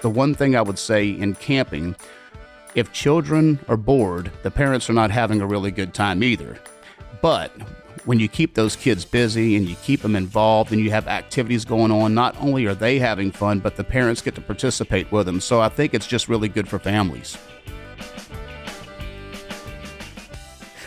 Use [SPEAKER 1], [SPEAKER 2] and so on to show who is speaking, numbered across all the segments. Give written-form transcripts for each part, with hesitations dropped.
[SPEAKER 1] the one thing I would say in camping, if children are bored, the parents are not having a really good time either. But when you keep those kids busy and you keep them involved and you have activities going on, not only are they having fun, but the parents get to participate with them. So I think it's just really good for families.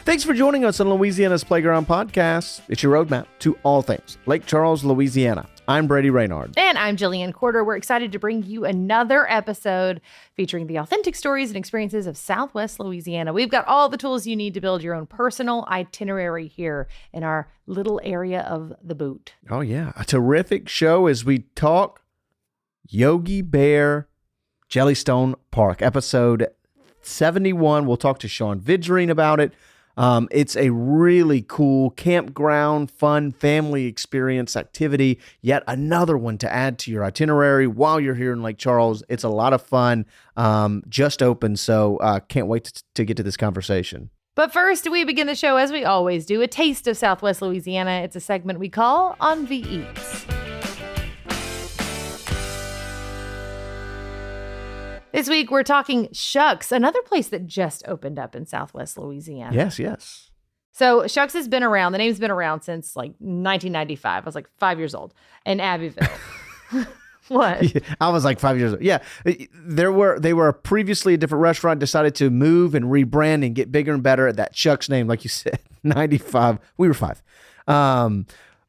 [SPEAKER 2] Thanks for joining us on Louisiana's Playground Podcast. It's your roadmap to all things Lake Charles, Louisiana. I'm Brady Reynard.
[SPEAKER 3] And I'm Jillian Corder. We're excited to bring you another episode featuring the authentic stories and experiences of Southwest Louisiana. We've got all the tools you need to build your own personal itinerary here in our little area of the boot.
[SPEAKER 2] Oh, yeah. A terrific show as we talk Yogi Bear Jellystone Park, episode 71. We'll talk to Sean Vidrine about it. It's a really cool campground, fun family experience activity. Yet another one to add to your itinerary while you're here in Lake Charles. It's a lot of fun. Just opened, so can't wait to get to this conversation.
[SPEAKER 3] But first, we begin the show as we always do, a taste of Southwest Louisiana. It's a segment we call On the Eats. This week, we're talking Shucks, another place that just opened up in Southwest Louisiana.
[SPEAKER 2] Yes.
[SPEAKER 3] So Shucks has been around. The name's been around since like 1995. I was like 5 years old in Abbeville. What?
[SPEAKER 2] Yeah, I was like 5 years old. Yeah. They were previously a different restaurant, decided to move and rebrand and get bigger and better at that Shucks name. Like you said, 95. We were 5.
[SPEAKER 3] I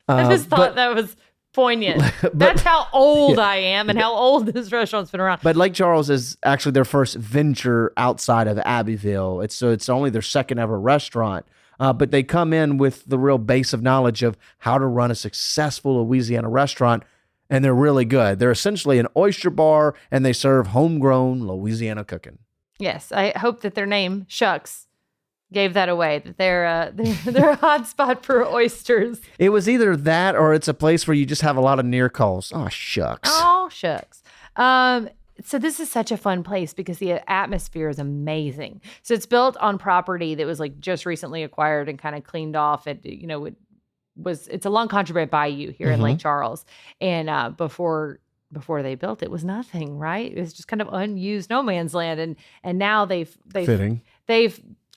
[SPEAKER 3] just thought that was poignant. That's how old I am and how old this restaurant's been around.
[SPEAKER 2] But Lake Charles is actually their first venture outside of Abbeville. It's only their second ever restaurant. But they come in with the real base of knowledge of how to run a successful Louisiana restaurant, and they're really good. They're essentially an oyster bar, and they serve homegrown Louisiana cooking.
[SPEAKER 3] Yes, I hope that their name, Shucks, gave that away, that they're a hot spot for oysters.
[SPEAKER 2] It was either that or it's a place where you just have a lot of near calls. Oh, shucks.
[SPEAKER 3] Oh, shucks. So this is such a fun place because the atmosphere is amazing. So it's built on property that was like just recently acquired and kind of cleaned off. It's a long country bayou here in Lake Charles. And before they built it was nothing, right? It was just kind of unused no man's land. And now they've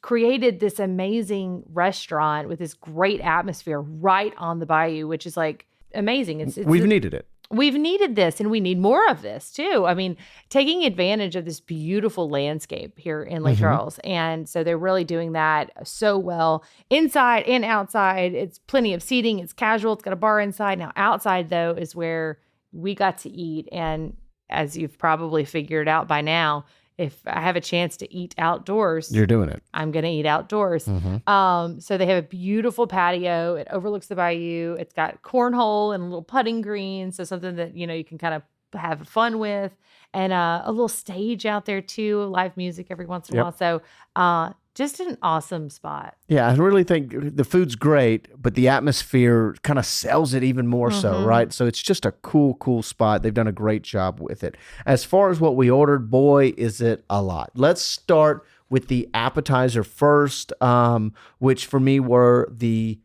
[SPEAKER 3] created this amazing restaurant with this great atmosphere right on the bayou, which is like amazing.
[SPEAKER 2] We've needed it.
[SPEAKER 3] We've needed this, and we need more of this too. I mean, taking advantage of this beautiful landscape here in Lake Charles. And so they're really doing that so well inside and outside. It's plenty of seating. It's casual. It's got a bar inside. Now outside though is where we got to eat. And as you've probably figured out by now, if I have a chance to eat outdoors,
[SPEAKER 2] you're doing it.
[SPEAKER 3] I'm going to eat outdoors. So they have a beautiful patio. It overlooks the bayou. It's got cornhole and a little putting green. So something that, you can kind of have fun with, and a little stage out there too, live music every once in a while. So, just an awesome spot.
[SPEAKER 2] Yeah, I really think the food's great, but the atmosphere kind of sells it even more so, right? So it's just a cool spot. They've done a great job with it. As far as what we ordered, boy, is it a lot. Let's start with the appetizer first, which for me were the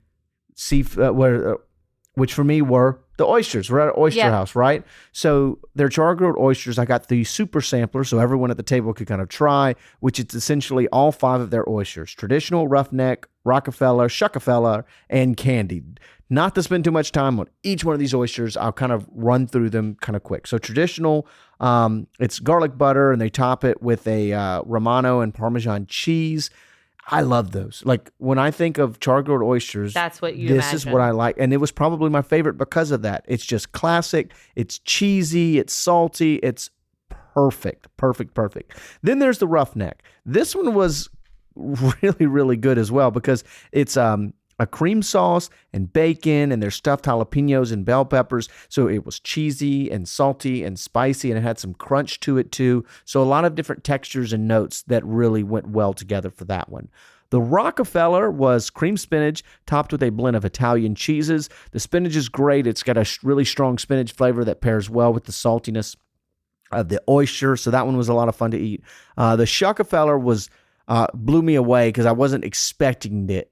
[SPEAKER 2] the oysters. We're at an oyster house, right? So they're char-grilled oysters. I got the super sampler so everyone at the table could kind of try, which is essentially all 5 of their oysters: traditional, roughneck, Rockefeller, Shuckafeller, and candied. Not to spend too much time on each one of these oysters. I'll kind of run through them kind of quick. So traditional, it's garlic butter, and they top it with a Romano and Parmesan cheese. I love those. Like when I think of char-grilled oysters,
[SPEAKER 3] that's what you
[SPEAKER 2] This
[SPEAKER 3] imagine.
[SPEAKER 2] is what I like. And it was probably my favorite because of that. It's just classic. It's cheesy. It's salty. It's perfect. Then there's the roughneck. This one was really, really good as well because it's a cream sauce and bacon, and there's stuffed jalapenos and bell peppers. So it was cheesy and salty and spicy, and it had some crunch to it too. So a lot of different textures and notes that really went well together for that one. The Rockefeller was cream spinach topped with a blend of Italian cheeses. The spinach is great. It's got a really strong spinach flavor that pairs well with the saltiness of the oyster. So that one was a lot of fun to eat. The Shuckafeller was blew me away because I wasn't expecting it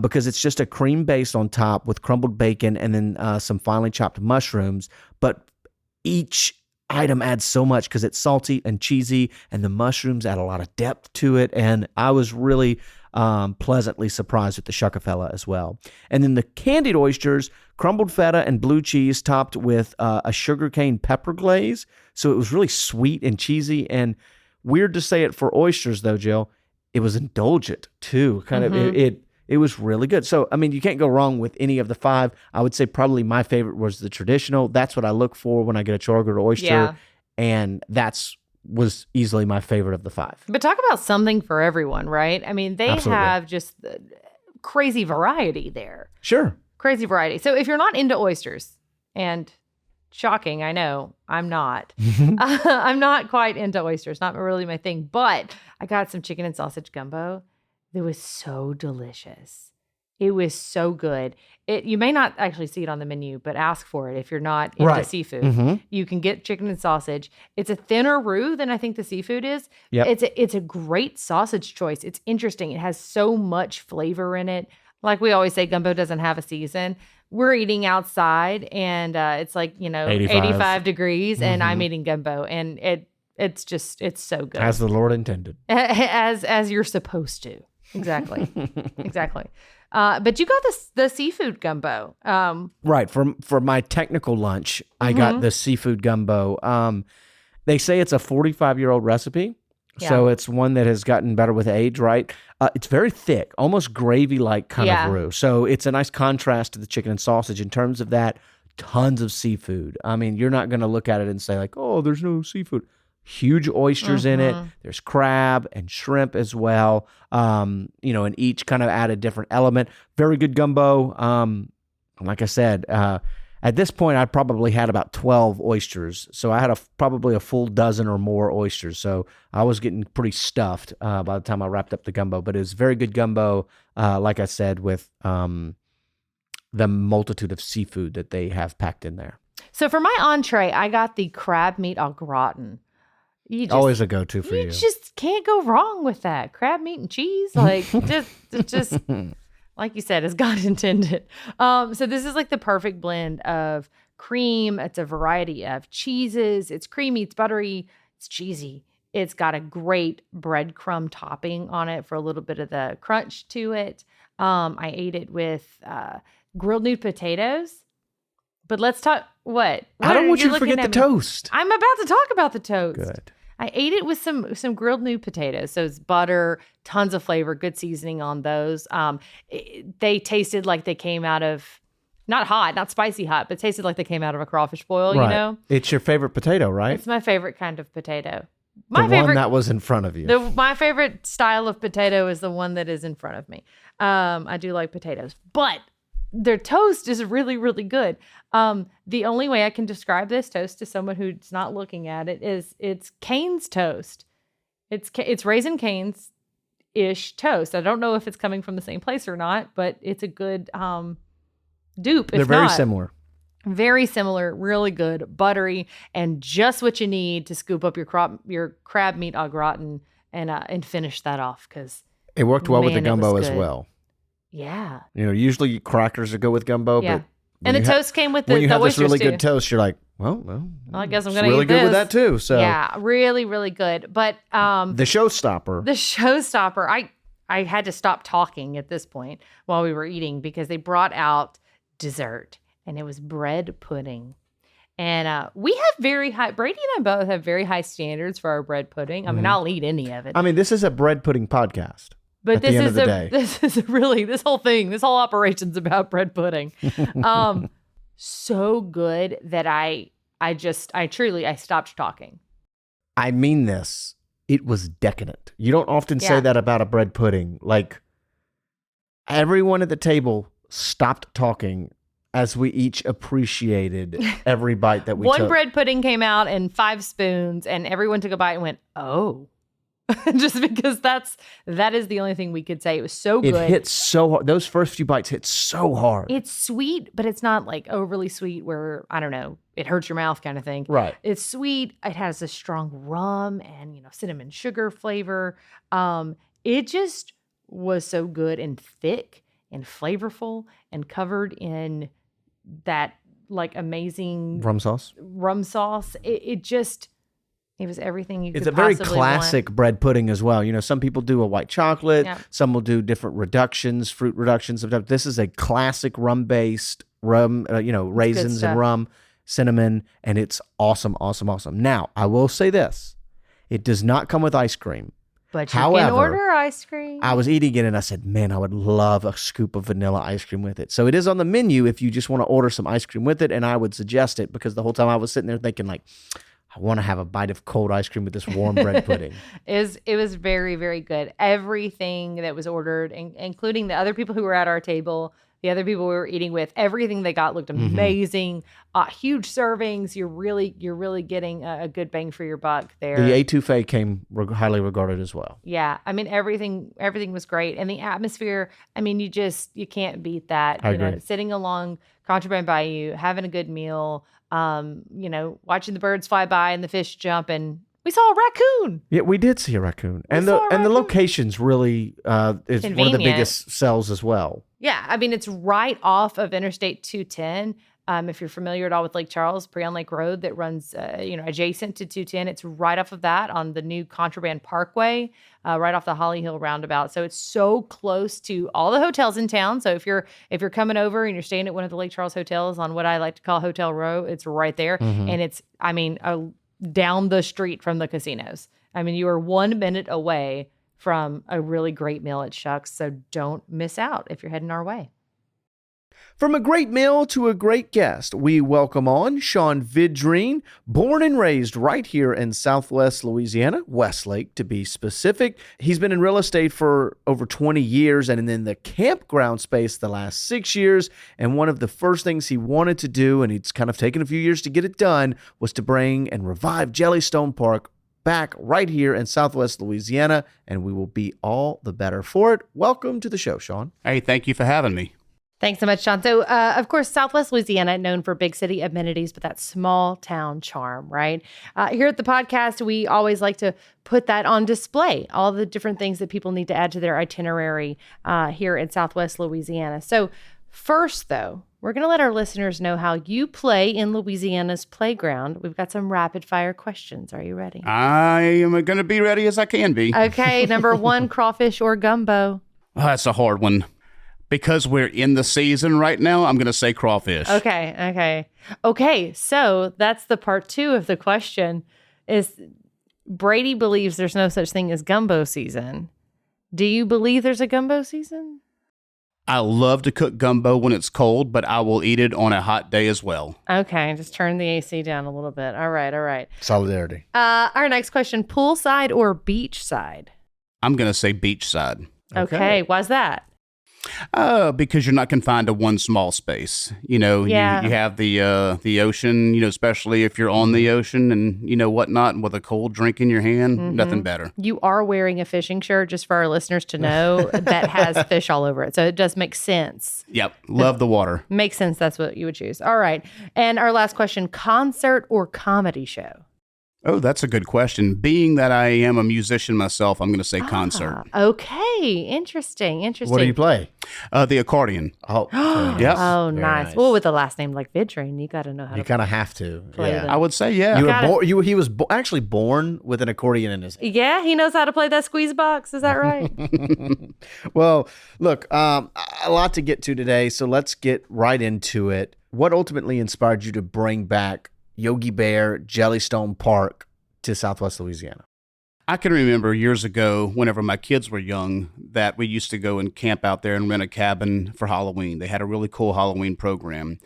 [SPEAKER 2] because it's just a cream base on top with crumbled bacon and then some finely chopped mushrooms. But each item adds so much because it's salty and cheesy, and the mushrooms add a lot of depth to it. And I was really pleasantly surprised with the Shuckafella as well. And then the candied oysters, crumbled feta and blue cheese topped with a sugarcane pepper glaze. So it was really sweet and cheesy, and weird to say it for oysters though, Jill, it was indulgent too. Kind of it was really good. So, I mean, you can't go wrong with any of the 5. I would say probably my favorite was the traditional. That's what I look for when I get a chorgert oyster.
[SPEAKER 3] Yeah.
[SPEAKER 2] And was easily my favorite of the 5.
[SPEAKER 3] But talk about something for everyone, right? I mean, they
[SPEAKER 2] Absolutely.
[SPEAKER 3] have just crazy variety there.
[SPEAKER 2] Sure.
[SPEAKER 3] Crazy variety. So if you're not into oysters, and shocking, I know, I'm not. I'm not quite into oysters. Not really my thing. But I got some chicken and sausage gumbo. It was so delicious. It was so good. You may not actually see it on the menu, but ask for it if you're not into seafood. You can get chicken and sausage. It's a thinner roux than I think the seafood is.
[SPEAKER 2] Yep.
[SPEAKER 3] It's a great sausage choice. It's interesting. It has so much flavor in it. Like we always say, gumbo doesn't have a season. We're eating outside, and it's like 85 degrees, and I'm eating gumbo, and it's so good,
[SPEAKER 2] As the Lord intended.
[SPEAKER 3] as you're supposed to. Exactly. Exactly. But you got the seafood gumbo.
[SPEAKER 2] Right. For my technical lunch, I got the seafood gumbo. They say it's a 45-year-old recipe.
[SPEAKER 3] Yeah.
[SPEAKER 2] So it's one that has gotten better with age, right? It's very thick, almost gravy-like kind of roux. So it's a nice contrast to the chicken and sausage in terms of that. Tons of seafood. I mean, you're not going to look at it and say like, oh, there's no seafood. Huge oysters in it. There's crab and shrimp as well. And each kind of add a different element. Very good gumbo. Like I said, at this point, I probably had about 12 oysters. So I had probably a full dozen or more oysters. So I was getting pretty stuffed by the time I wrapped up the gumbo. But it was very good gumbo, like I said, with the multitude of seafood that they have packed in there.
[SPEAKER 3] So for my entree, I got the crab meat au gratin.
[SPEAKER 2] Always a go-to for you.
[SPEAKER 3] You just can't go wrong with that. Crab meat and cheese, like just like you said, as God intended. So this is like the perfect blend of cream. It's a variety of cheeses. It's creamy, it's buttery, it's cheesy. It's got a great breadcrumb topping on it for a little bit of the crunch to it. I ate it with grilled new potatoes. But let's talk. What
[SPEAKER 2] I don't want you to forget the toast.
[SPEAKER 3] I'm about to talk about the toast.
[SPEAKER 2] Good.
[SPEAKER 3] I ate it with some grilled new potatoes. So it's butter, tons of flavor, good seasoning on those. They tasted like they came out of, not hot, not spicy hot, but tasted like they came out of a crawfish boil,
[SPEAKER 2] Right.
[SPEAKER 3] you know?
[SPEAKER 2] It's your favorite potato, right?
[SPEAKER 3] It's my favorite kind of potato.
[SPEAKER 2] The one that was in front of you.
[SPEAKER 3] My favorite style of potato is the one that is in front of me. I do like potatoes, but their toast is really, really good. The only way I can describe this toast to someone who's not looking at it is it's Cane's toast. It's Raisin Cane's-ish toast. I don't know if it's coming from the same place or not, but it's a good dupe.
[SPEAKER 2] They're very similar.
[SPEAKER 3] Very similar, really good, buttery, and just what you need to scoop up your crab meat au gratin and finish that off, because
[SPEAKER 2] it worked well with the
[SPEAKER 3] it
[SPEAKER 2] gumbo
[SPEAKER 3] was
[SPEAKER 2] as
[SPEAKER 3] good.
[SPEAKER 2] well.
[SPEAKER 3] Yeah.
[SPEAKER 2] Usually crackers would go with gumbo,
[SPEAKER 3] Yeah.
[SPEAKER 2] but
[SPEAKER 3] And the toast came with the
[SPEAKER 2] when you have this
[SPEAKER 3] oysters
[SPEAKER 2] really
[SPEAKER 3] too.
[SPEAKER 2] good toast, you're like, well,
[SPEAKER 3] I guess I'm
[SPEAKER 2] it's
[SPEAKER 3] gonna
[SPEAKER 2] really
[SPEAKER 3] eat
[SPEAKER 2] good with
[SPEAKER 3] this.
[SPEAKER 2] that too. So
[SPEAKER 3] yeah, really, really good. But
[SPEAKER 2] the showstopper.
[SPEAKER 3] the showstopper, I had to stop talking at this point while we were eating because they brought out dessert, and it was bread pudding. And we have very high, Brady and I both have very high standards for our bread pudding. I mean, I'll eat any of it.
[SPEAKER 2] I mean, this is a bread pudding podcast.
[SPEAKER 3] But
[SPEAKER 2] at the end of the day.
[SPEAKER 3] this is really, this whole operation's about bread pudding. So good that I stopped talking.
[SPEAKER 2] I mean this. It was decadent. You don't often say that about a bread pudding. Like, everyone at the table stopped talking as we each appreciated every bite that we took.
[SPEAKER 3] One bread pudding came out and 5 spoons, and everyone took a bite and went, oh. Just because that is the only thing we could say. It was so good.
[SPEAKER 2] It hit so hard. Those first few bites hit so hard.
[SPEAKER 3] It's sweet, but it's not like overly sweet where, I don't know, it hurts your mouth kind of thing.
[SPEAKER 2] Right.
[SPEAKER 3] It's sweet. It has a strong rum and, cinnamon sugar flavor. It just was so good and thick and flavorful and covered in that like amazing
[SPEAKER 2] Rum sauce.
[SPEAKER 3] rum sauce. It was everything you could
[SPEAKER 2] It's a very
[SPEAKER 3] possibly
[SPEAKER 2] classic bread pudding as well. You know, some people do a white chocolate.
[SPEAKER 3] Yeah.
[SPEAKER 2] Some will do different reductions, fruit reductions. Sometimes this is a classic rum-based raisins
[SPEAKER 3] stuff.
[SPEAKER 2] and rum, cinnamon, and it's awesome, awesome, awesome. Now, I will say this. It does not come with ice cream.
[SPEAKER 3] But you
[SPEAKER 2] However,
[SPEAKER 3] can order ice cream.
[SPEAKER 2] I was eating it and I said, man, I would love a scoop of vanilla ice cream with it. So it is on the menu if you just want to order some ice cream with it, and I would suggest it because the whole time I was sitting there thinking like, I want to have a bite of cold ice cream with this warm bread pudding.
[SPEAKER 3] It was very, very good. Everything that was ordered, including the other people who were at our table, the other people we were eating with, everything they got looked amazing. Huge servings. You're really getting a good bang for your buck there.
[SPEAKER 2] The etouffee came highly regarded as well.
[SPEAKER 3] Yeah, I mean everything was great, and the atmosphere. I mean, you can't beat that.
[SPEAKER 2] I agree.
[SPEAKER 3] Sitting along Contraband Bayou, having a good meal. Watching the birds fly by and the fish jump, and we saw a raccoon.
[SPEAKER 2] Yeah, we did see a raccoon, and the location's really is one of the
[SPEAKER 3] Convenient.
[SPEAKER 2] biggest sells as well.
[SPEAKER 3] Yeah, I mean it's right off of Interstate 210. If you're familiar at all with Lake Charles, Pre-on Lake Road that runs, adjacent to 210, it's right off of that on the new Contraband Parkway, right off the Holly Hill roundabout. So it's so close to all the hotels in town. So if you're coming over and you're staying at one of the Lake Charles hotels on what I like to call Hotel Row, it's right there, and it's down the street from the casinos. I mean, you are 1 minute away from a really great meal at Shucks. So don't miss out if you're heading our way.
[SPEAKER 2] From a great meal to a great guest, we welcome on Sean Vidrine, born and raised right here in Southwest Louisiana, Westlake to be specific. He's been in real estate for over 20 years and in the campground space the last 6 years. And one of the first things he wanted to do, and it's kind of taken a few years to get it done, was to bring and revive Jellystone Park back right here in Southwest Louisiana, and we will be all the better for it. Welcome to the show, Sean.
[SPEAKER 1] Hey, thank you for having me.
[SPEAKER 3] Thanks so much, Sean. So, of course, Southwest Louisiana, known for big city amenities, but that small town charm, right? Here at the podcast, we always like to put that on display, all the different things that people need to add to their itinerary here in Southwest Louisiana. So first, though, we're going to let our listeners know how you play in Louisiana's playground. We've got some rapid fire questions. Are you ready?
[SPEAKER 1] I am going to be ready as I can be.
[SPEAKER 3] Okay, number one, crawfish or gumbo?
[SPEAKER 1] Oh, that's a hard one. Because we're in the season right now, I'm going to say crawfish.
[SPEAKER 3] Okay, so that's the part two of the question is Brady believes there's no such thing as gumbo season. Do you believe there's a gumbo season?
[SPEAKER 1] I love to cook gumbo when it's cold, but I will eat it on a hot day as well.
[SPEAKER 3] Okay, just turn the AC down a little bit. All right.
[SPEAKER 2] Solidarity.
[SPEAKER 3] Our next question, poolside or beachside?
[SPEAKER 1] I'm going to say beachside.
[SPEAKER 3] Okay, why's that?
[SPEAKER 1] Because you're not confined to one small space. You have the ocean, especially if you're on the ocean and, whatnot, and with a cold drink in your hand, nothing better.
[SPEAKER 3] You are wearing a fishing shirt, just for our listeners to know, that has fish all over it. So it does make sense.
[SPEAKER 1] Yep. Love the water.
[SPEAKER 3] Makes sense. That's what you would choose. All right. And our last question, concert or comedy show?
[SPEAKER 1] Oh, that's a good question. Being that I am a musician myself, I'm going to say concert.
[SPEAKER 3] Okay. Interesting.
[SPEAKER 2] What do you play?
[SPEAKER 1] The accordion.
[SPEAKER 2] Oh,
[SPEAKER 1] Yep.
[SPEAKER 3] Oh, nice. Well, with a last name like Vidrine, you got to know how
[SPEAKER 2] You
[SPEAKER 3] to
[SPEAKER 2] kind of have to.
[SPEAKER 3] play
[SPEAKER 2] Yeah.
[SPEAKER 3] them.
[SPEAKER 1] I would say, yeah.
[SPEAKER 2] He was actually born with an accordion in his hand.
[SPEAKER 3] Yeah, he knows how to play that squeeze box. Is that right?
[SPEAKER 2] Well, look, a lot to get to today, so let's get right into it. What ultimately inspired you to bring back Yogi Bear Jellystone Park to Southwest Louisiana?
[SPEAKER 1] I can remember years ago, whenever my kids were young, that we used to go and camp out there and rent a cabin for Halloween. They had a really cool Halloween program.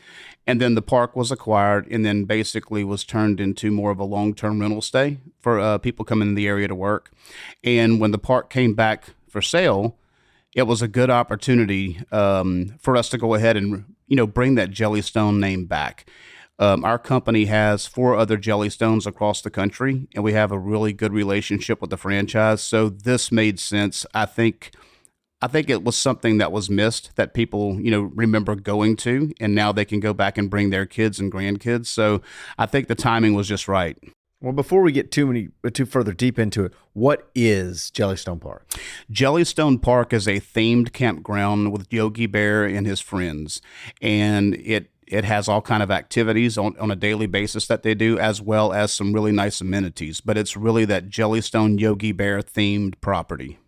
[SPEAKER 1] And then the park was acquired and then basically was turned into more of a long-term rental stay for people coming in the area to work. And when the park came back for sale, it was a good opportunity for us to go ahead and, bring that Jellystone name back. Our company has 4 other Jellystones across the country, and we have a really good relationship with the franchise. So this made sense. I think it was something that was missed that people, remember going to, and now they can go back and bring their kids and grandkids. So I think the timing was just right.
[SPEAKER 2] Well, before we get too further deep into it, what is Jellystone Park?
[SPEAKER 1] Jellystone Park is a themed campground with Yogi Bear and his friends, and it It has all kind of activities on a daily basis that they do, as well as some really nice amenities. But it's really that Jellystone Yogi Bear themed property.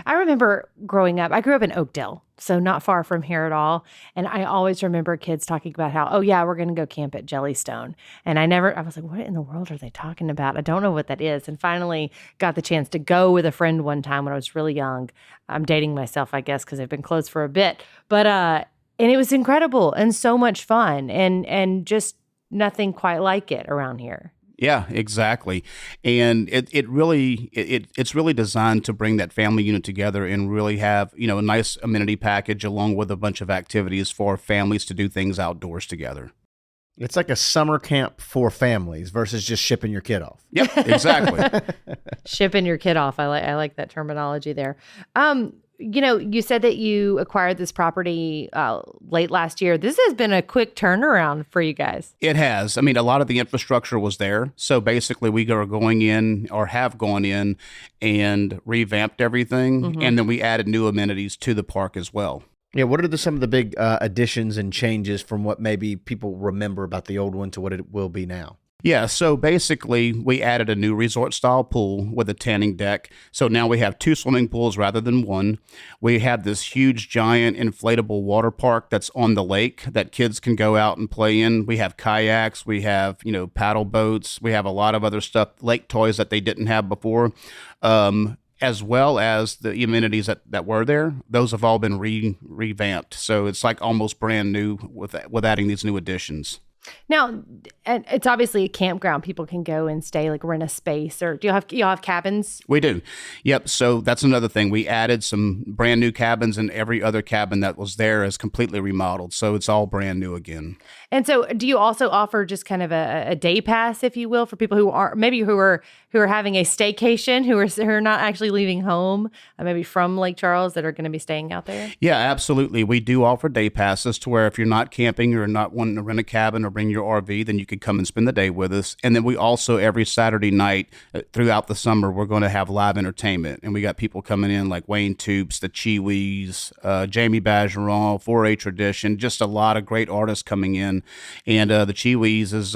[SPEAKER 3] I remember growing up, I grew up in Oakdale, so not far from here at all. And I always remember kids talking about how, oh yeah, we're going to go camp at Jellystone. And I was like, what in the world are they talking about? I don't know what that is. And finally got the chance to go with a friend one time when I was really young. I'm dating myself, I guess, because I've been closed for a bit. But, and it was incredible and so much fun and just nothing quite like it around here.
[SPEAKER 1] Yeah, exactly. And it's really designed to bring that family unit together and really have, a nice amenity package along with a bunch of activities for families to do things outdoors together.
[SPEAKER 2] It's like a summer camp for families versus just shipping your kid off.
[SPEAKER 1] Yep, exactly.
[SPEAKER 3] Shipping your kid off. I like that terminology there. You said that you acquired this property late last year. This has been a quick turnaround for you guys.
[SPEAKER 1] It has. I mean, a lot of the infrastructure was there. So basically, we are going in or have gone in and revamped everything. And then we added new amenities to the park as well.
[SPEAKER 2] Yeah, what are some of the big additions and changes from what maybe people remember about the old one to what it will be now?
[SPEAKER 1] Yeah, so basically, we added a new resort-style pool with a tanning deck. So now we have 2 swimming pools rather than 1. We have this huge, giant, inflatable water park that's on the lake that kids can go out and play in. We have kayaks. We have, paddle boats. We have a lot of other stuff, lake toys that they didn't have before. As well as the amenities that were there. Those have all been revamped. So it's like almost brand new with adding these new additions.
[SPEAKER 3] Now, and it's obviously a campground. People can go and stay, like rent a space, or do y'all have cabins?
[SPEAKER 1] We do. Yep. So that's another thing. We added some brand new cabins, and every other cabin that was there is completely remodeled. So it's all brand new again.
[SPEAKER 3] And so do you also offer just kind of a day pass, if you will, for people who are having a staycation, who are not actually leaving home, maybe from Lake Charles, that are going to be staying out there?
[SPEAKER 1] Yeah, absolutely. We do offer day passes to where if you're not camping or not wanting to rent a cabin or bring your RV, then you could come and spend the day with us. And then we also, every Saturday night throughout the summer, we're going to have live entertainment. And we got people coming in like Wayne Toops, the Chiwis, Jamie Bergeron, 4-H Tradition, just a lot of great artists coming in. And the Chiwis is,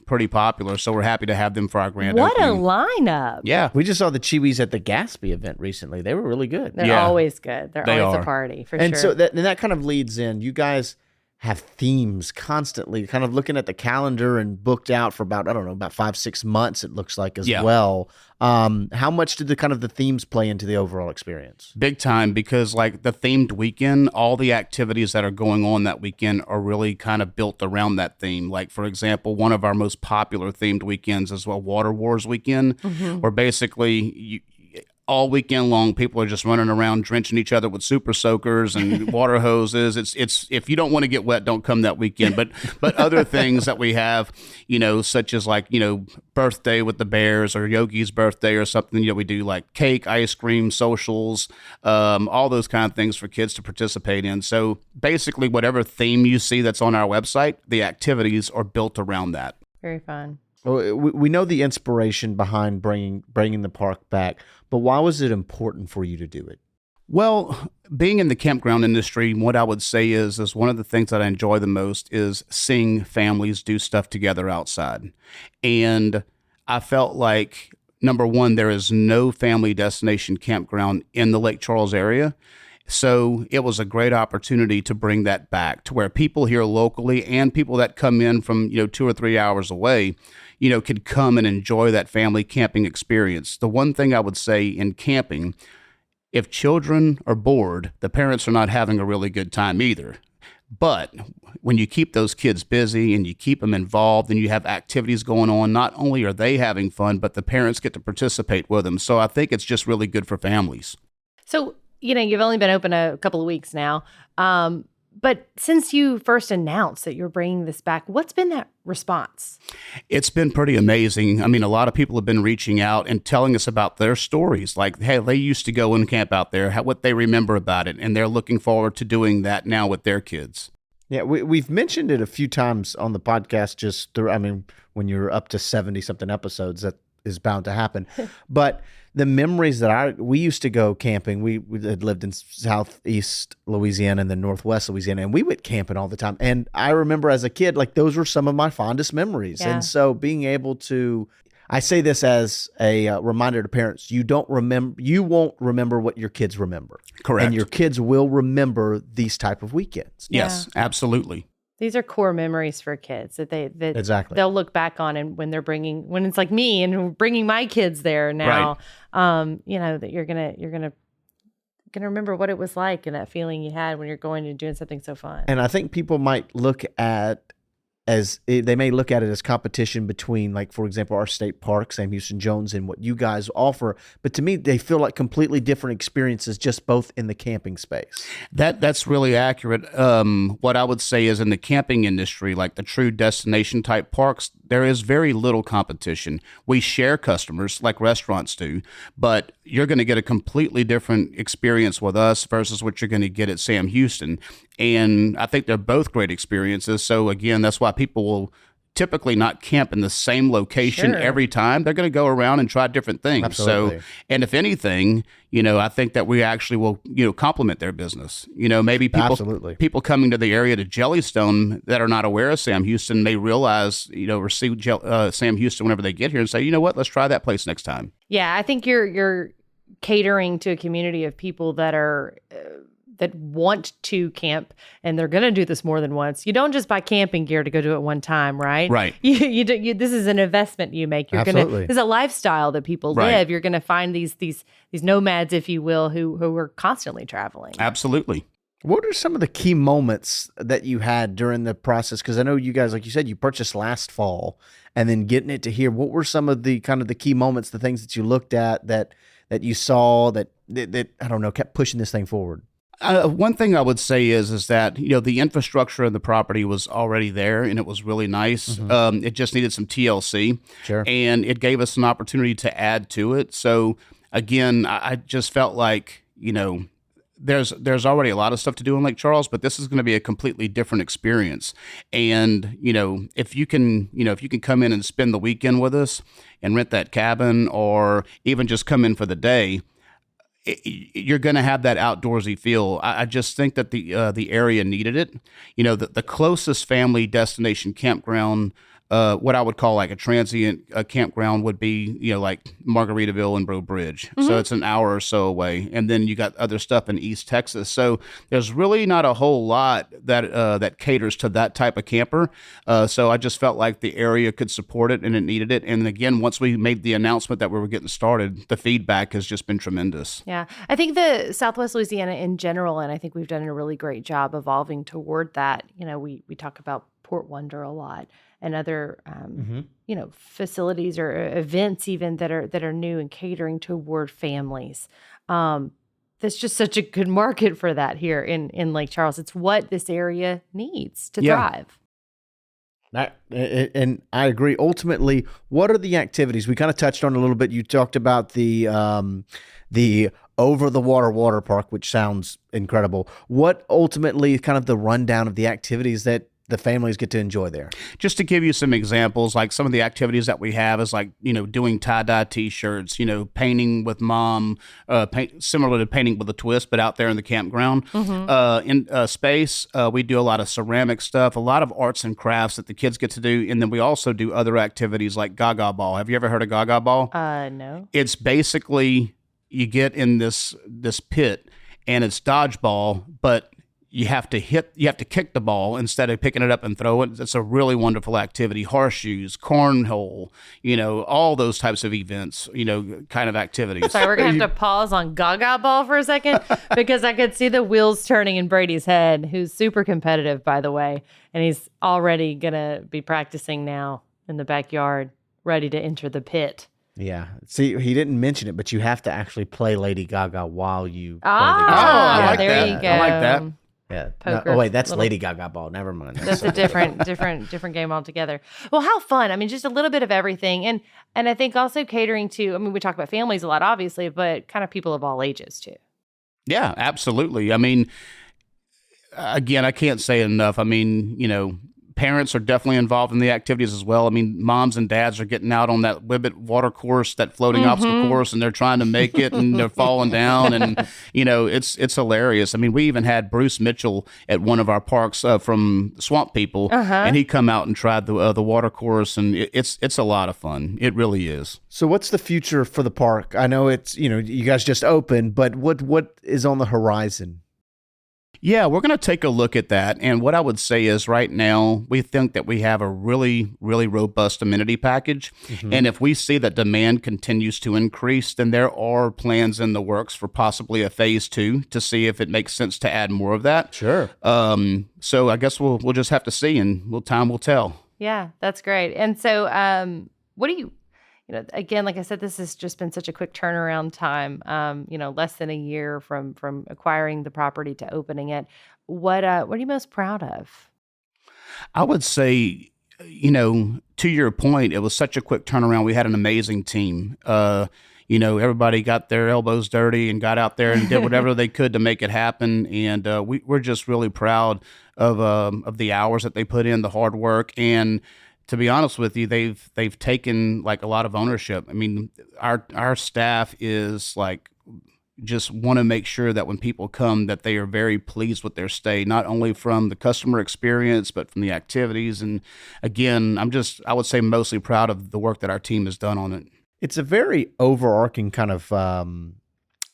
[SPEAKER 1] pretty popular. So we're happy to have them for our grand opening.
[SPEAKER 3] What a lineup.
[SPEAKER 1] Yeah.
[SPEAKER 2] We just saw the Chiwis at the Gatsby event recently. They were really good.
[SPEAKER 3] They're always good. They're always a party, for sure.
[SPEAKER 2] And so that kind of leads in. You guys have themes constantly, kind of looking at the calendar and booked out for about 5-6 months, it looks like as well. How much did the themes play into the overall experience?
[SPEAKER 1] Big time, because like the themed weekend, all the activities that are going on that weekend are really kind of built around that theme. Like, for example, one of our most popular themed weekends is a Water Wars weekend, where basically all weekend long, people are just running around drenching each other with super soakers and water hoses. It's if you don't want to get wet, don't come that weekend. But other things that we have, such as birthday with the Bears or Yogi's birthday or something. We do like cake, ice cream, socials, all those kind of things for kids to participate in. So basically, whatever theme you see that's on our website, the activities are built around that.
[SPEAKER 3] Very fun.
[SPEAKER 2] Well, we know the inspiration behind bringing the park back, but why was it important for you to do it?
[SPEAKER 1] Well, being in the campground industry, what I would say is one of the things that I enjoy the most is seeing families do stuff together outside. And I felt like, number one, there is no family destination campground in the Lake Charles area. So it was a great opportunity to bring that back to where people here locally and people that come in from, 2 or 3 hours away, could come and enjoy that family camping experience. The one thing I would say in camping, if children are bored, the parents are not having a really good time either. But when you keep those kids busy and you keep them involved and you have activities going on, not only are they having fun, but the parents get to participate with them. So I think it's just really good for families.
[SPEAKER 3] So, you've only been open a couple of weeks now. But since you first announced that you're bringing this back, what's been that response?
[SPEAKER 1] It's been pretty amazing. I mean, a lot of people have been reaching out and telling us about their stories. Like, hey, they used to go and camp out there, what they remember about it. And they're looking forward to doing that now with their kids.
[SPEAKER 2] Yeah, we've mentioned it a few times on the podcast when you're up to 70-something episodes, that is bound to happen. But the memories that we used to go camping, we had lived in southeast Louisiana and then northwest Louisiana, and we went camping all the time. And I remember as a kid, like those were some of my fondest memories.
[SPEAKER 3] Yeah.
[SPEAKER 2] And so being able to, I say this as a reminder to parents, you won't remember what your kids remember.
[SPEAKER 1] Correct.
[SPEAKER 2] And your kids will remember these type of weekends.
[SPEAKER 1] Yes, absolutely.
[SPEAKER 3] These are core memories for kids that
[SPEAKER 2] Exactly.
[SPEAKER 3] they'll look back on, and when it's like me and bringing my kids there now, that you're gonna remember what it was like and that feeling you had when you're going and doing something so fun.
[SPEAKER 2] And I think people might look at it as competition between, like, for example, our state park, Sam Houston Jones, and what you guys offer. But to me, they feel like completely different experiences, just both in the camping space.
[SPEAKER 1] That's really accurate. What I would say is in the camping industry, like the true destination type parks, there is very little competition. We share customers like restaurants do, but you're going to get a completely different experience with us versus what you're going to get at Sam Houston. And I think they're both great experiences. So again, that's why people will typically not camp in the same location every time. They're going to go around and try different things.
[SPEAKER 2] Absolutely.
[SPEAKER 1] So, and if anything, I think that we actually will, complement their business. Maybe people coming to the area to Jellystone that are not aware of Sam Houston may realize, or see Sam Houston whenever they get here and say, you know what, let's try that place next time.
[SPEAKER 3] Yeah, I think you're catering to a community of people that are that want to camp, and they're going to do this more than once. You don't just buy camping gear to go do it one time, right?
[SPEAKER 1] Right.
[SPEAKER 3] This is an investment you make. This is a lifestyle that people live. You're going to find these nomads, if you will, who are constantly traveling.
[SPEAKER 1] Absolutely.
[SPEAKER 2] What are some of the key moments that you had during the process? Because I know you guys, like you said, you purchased last fall, and then getting it to here. What were some of the kind of the key moments, the things that you looked at that you saw that I don't know, kept pushing this thing forward?
[SPEAKER 1] One thing I would say is that, the infrastructure of the property was already there and it was really nice. Mm-hmm. It just needed some TLC.
[SPEAKER 2] Sure.
[SPEAKER 1] And it gave us an opportunity to add to it. So again, I just felt like, there's already a lot of stuff to do in Lake Charles, but this is going to be a completely different experience. And, if you can come in and spend the weekend with us and rent that cabin, or even just come in for the day, you're going to have that outdoorsy feel. I just think that the area needed it. The closest family destination campground, what I would call like a transient campground, would be like Margaritaville and Breaux Bridge. Mm-hmm. So it's an hour or so away, and then you got other stuff in East Texas. So there's really not a whole lot that caters to that type of camper. So I just felt like the area could support it and it needed it. And again, once we made the announcement that we were getting started, the feedback has just been tremendous.
[SPEAKER 3] Yeah, I think the Southwest Louisiana in general, and I think we've done a really great job evolving toward that. We talk about Port Wonder a lot, and other facilities or events even that are new and catering toward families. There's just such a good market for that here in Lake Charles. It's what this area needs to thrive.
[SPEAKER 2] And I agree. Ultimately, what are the activities? We kind of touched on it a little bit. You talked about the over the water park, which sounds incredible. What ultimately kind of the rundown of the activities that the families get to enjoy there? Just
[SPEAKER 1] to give you some examples, like some of the activities that we have is like, doing tie-dye T-shirts, painting with mom, similar to painting with a twist, but out there in the campground. Mm-hmm. In space, we do a lot of ceramic stuff, a lot of arts and crafts that the kids get to do. And then we also do other activities like Gaga Ball. Have you ever heard of Gaga Ball?
[SPEAKER 3] No.
[SPEAKER 1] It's basically, you get in this pit and it's dodgeball, but you have to kick the ball instead of picking it up and throw it. It's a really wonderful activity. Horseshoes, cornhole, all those types of events, kind of activities.
[SPEAKER 3] Sorry, we're going to have to pause on Gaga Ball for a second because I could see the wheels turning in Brady's head, who's super competitive, by the way. And he's already going to be practicing now in the backyard, ready to enter the pit.
[SPEAKER 2] Yeah. See, he didn't mention it, but you have to actually play Lady Gaga while you play the
[SPEAKER 3] game.
[SPEAKER 1] I like
[SPEAKER 3] there
[SPEAKER 1] that.
[SPEAKER 3] you go.
[SPEAKER 1] I like that.
[SPEAKER 2] Yeah.
[SPEAKER 3] Poker.
[SPEAKER 2] Oh wait, that's Lady Gaga Ball. Never mind.
[SPEAKER 3] That's a different game altogether. Well, how fun. I mean, just a little bit of everything. And I think also catering to, we talk about families a lot, obviously, but kind of people of all ages too.
[SPEAKER 1] Yeah, absolutely. Again, I can't say enough. parents are definitely involved in the activities as well. I mean, moms and dads are getting out on that Wibbit water course, that floating obstacle course, and they're trying to make it, and they're falling down, and it's hilarious. I mean, we even had Bruce Mitchell at one of our parks from Swamp People, and he come out and tried the water course, and it's a lot of fun. It really is.
[SPEAKER 2] So what's the future for the park? I know it's, you guys just opened, but what is on the horizon?
[SPEAKER 1] Yeah, we're going to take a look at that. And what I would say is right now, we think that we have a really, really robust amenity package. And if we see that demand continues to increase, then there are plans in the works for possibly a phase 2 to see if it makes sense to add more of that.
[SPEAKER 2] Sure.
[SPEAKER 1] So I guess we'll just have to see, and time will tell.
[SPEAKER 3] Yeah, that's great. And so what do you... again, like I said, this has just been such a quick turnaround time, less than a year from acquiring the property to opening it. What are you most proud of?
[SPEAKER 1] I would say, to your point, it was such a quick turnaround. We had an amazing team. Everybody got their elbows dirty and got out there and did whatever they could to make it happen. And we're just really proud of the hours that they put in, the hard work. And to be honest with you, they've taken like a lot of ownership. I mean, our staff is like just want to make sure that when people come that they are very pleased with their stay, not only from the customer experience, but from the activities. And again, I would say mostly proud of the work that our team has done on it.
[SPEAKER 2] It's a very overarching kind of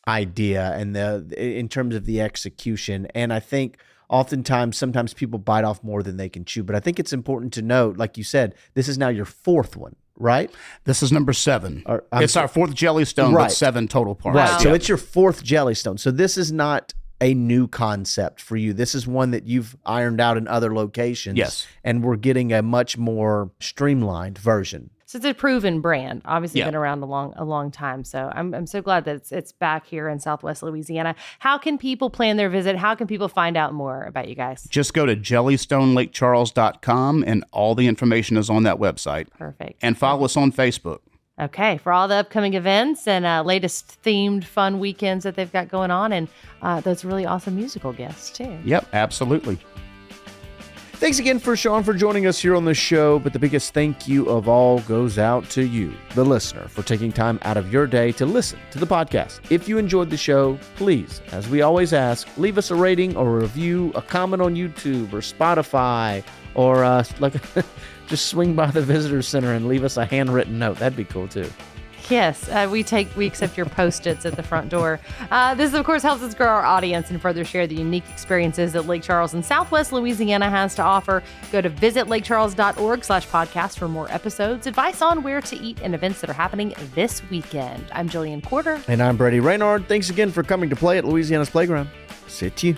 [SPEAKER 2] idea in terms of the execution. And I think sometimes people bite off more than they can chew. But I think it's important to note, like you said, this is now your 4th one, right?
[SPEAKER 1] This is number 7. It's our 4th Jellystone,
[SPEAKER 2] right.
[SPEAKER 1] But 7 total parks.
[SPEAKER 2] Right.
[SPEAKER 3] Wow.
[SPEAKER 2] So it's your 4th Jellystone. So this is not a new concept for you. This is one that you've ironed out in other locations.
[SPEAKER 1] Yes.
[SPEAKER 2] And we're getting a much more streamlined version.
[SPEAKER 3] So it's a proven brand, obviously
[SPEAKER 1] Yeah.
[SPEAKER 3] been around a long time. So I'm so glad that it's back here in Southwest Louisiana. How can people plan their visit? How can people find out more about you guys?
[SPEAKER 1] Just go to JellystoneLakeCharles.com, and all the information is on that website.
[SPEAKER 3] Perfect.
[SPEAKER 1] And follow us on Facebook.
[SPEAKER 3] Okay, for all the upcoming events and latest themed fun weekends that they've got going on, and those really awesome musical guests too.
[SPEAKER 1] Yep, absolutely.
[SPEAKER 2] Thanks again for Sean for joining us here on the show, but the biggest thank you of all goes out to you, the listener, for taking time out of your day to listen to the podcast. If you enjoyed the show, please, as we always ask, leave us a rating or a review, a comment on YouTube or Spotify, or just swing by the visitor center and leave us a handwritten note. That'd be cool too.
[SPEAKER 3] Yes, we accept your Post-its at the front door. This, of course, helps us grow our audience and further share the unique experiences that Lake Charles and Southwest Louisiana has to offer. Go to visitlakecharles.org/podcast for more episodes, advice on where to eat, and events that are happening this weekend. I'm Jillian Porter.
[SPEAKER 2] And I'm Brady Reynard. Thanks again for coming to play at Louisiana's Playground. Sit you.